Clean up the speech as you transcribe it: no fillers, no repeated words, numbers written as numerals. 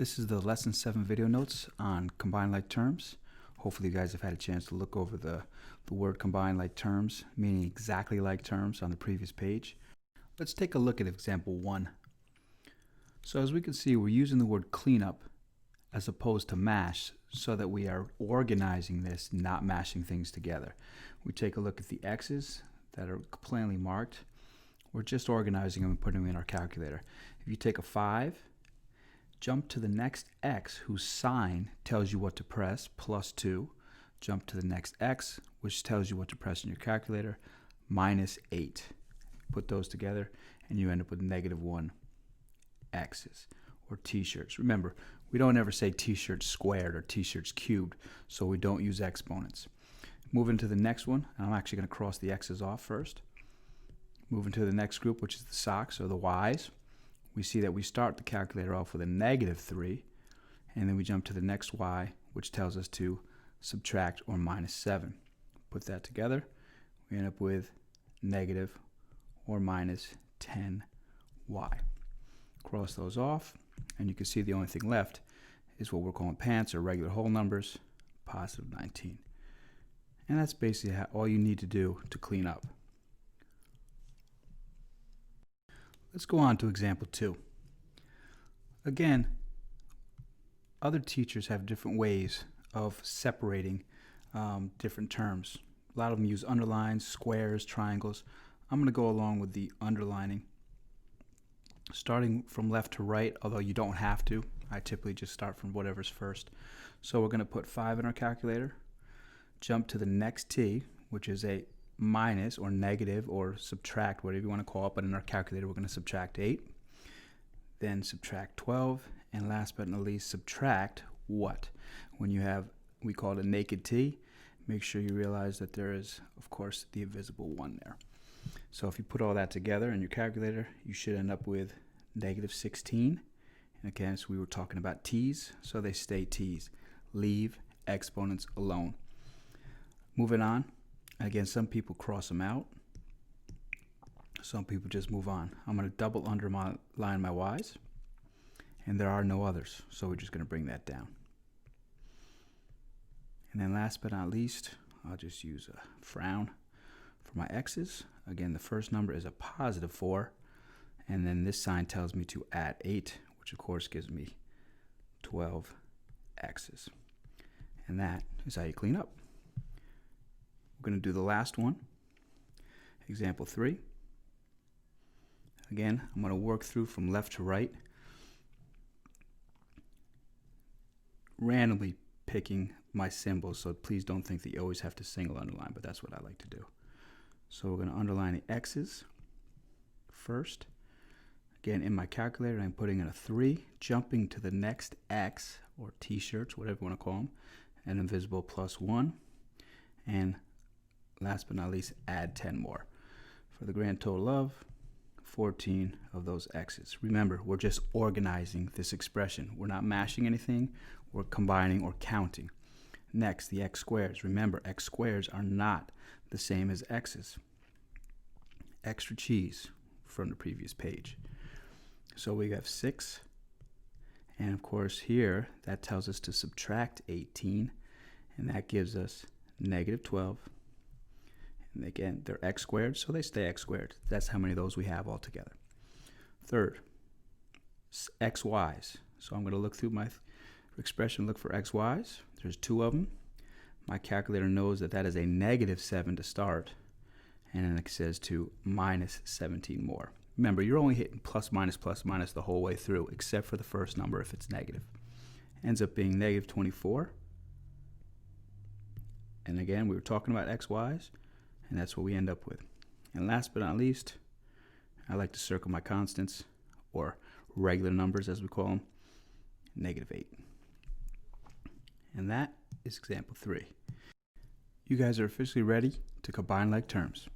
This is the Lesson 7 video notes on combined like terms. Hopefully you guys have had a chance to look over the word combined like terms, meaning exactly like terms on the previous page. Let's take a look at example 1. So as we can see, we're using the word cleanup as opposed to mash so that we are organizing this, not mashing things together. We take a look at the x's that are plainly marked. We're just organizing them and putting them in our calculator. If you take a 5, jump to the next x whose sign tells you what to press, +2. Jump to the next x, which tells you what to press in your calculator, -8. Put those together and you end up with -1 x's, or t-shirts. Remember, we don't ever say t-shirts squared or t-shirts cubed, so we don't use exponents. Moving to the next one, and I'm actually going to cross the x's off first. Moving to the next group, which is the socks or the y's. We see that we start the calculator off with a -3, and then we jump to the next y, which tells us to subtract or -7. Put that together, we end up with negative or -10y. Cross those off, and you can see the only thing left is what we're calling pants or regular whole numbers, +19. And that's basically all you need to do to clean up. Let's go on to example 2. Again, other teachers have different ways of separating different terms. A lot of them use underlines, squares, triangles. I'm going to go along with the underlining. Starting from left to right, although you don't have to. I typically just start from whatever's first. So we're going to put 5 in our calculator, jump to the next t, which is a minus or negative or subtract, whatever you want to call it, but in our calculator we're going to subtract 8, then subtract 12, and last but not least subtract what? When you have, we call it a naked t, make sure you realize that there is, of course, the invisible 1 there. So if you put all that together in your calculator, you should end up with -16. And again, so we were talking about t's, so they stay t's. Leave exponents alone. Moving on. Again, some people cross them out. Some people just move on. I'm going to double underline my y's, and there are no others, so we're just going to bring that down. And then last but not least, I'll just use a frown for my x's. Again, the first number is a +4, and then this sign tells me to add 8, which of course gives me 12 x's. And that is how you clean up. We're going to do the last one, example 3. Again, I'm going to work through from left to right, randomly picking my symbols, so please don't think that you always have to single underline, but that's what I like to do. So we're going to underline the x's first. Again, in my calculator, I'm putting in a 3, jumping to the next x, or t-shirts, whatever you want to call them, an invisible +1, and last but not least, add 10 more, for the grand total of 14 of those x's. Remember, we're just organizing this expression. We're not mashing anything, we're combining or counting. Next, the x squares. Remember, x squares are not the same as x's. Extra cheese from the previous page. So we have 6, and of course here, that tells us to subtract 18, and that gives us -12. And again, they're x squared, so they stay x squared. That's how many of those we have altogether. Third, xy's. So I'm going to look through my expression, look for xy's. There's 2 of them. My calculator knows that that is a -7 to start, and then it says to -17 more. Remember, you're only hitting plus minus the whole way through, except for the first number if it's negative. Ends up being -24. And again, we were talking about xy's. And that's what we end up with. And last but not least, I like to circle my constants, or regular numbers as we call them, -8. And that is example 3. You guys are officially ready to combine like terms.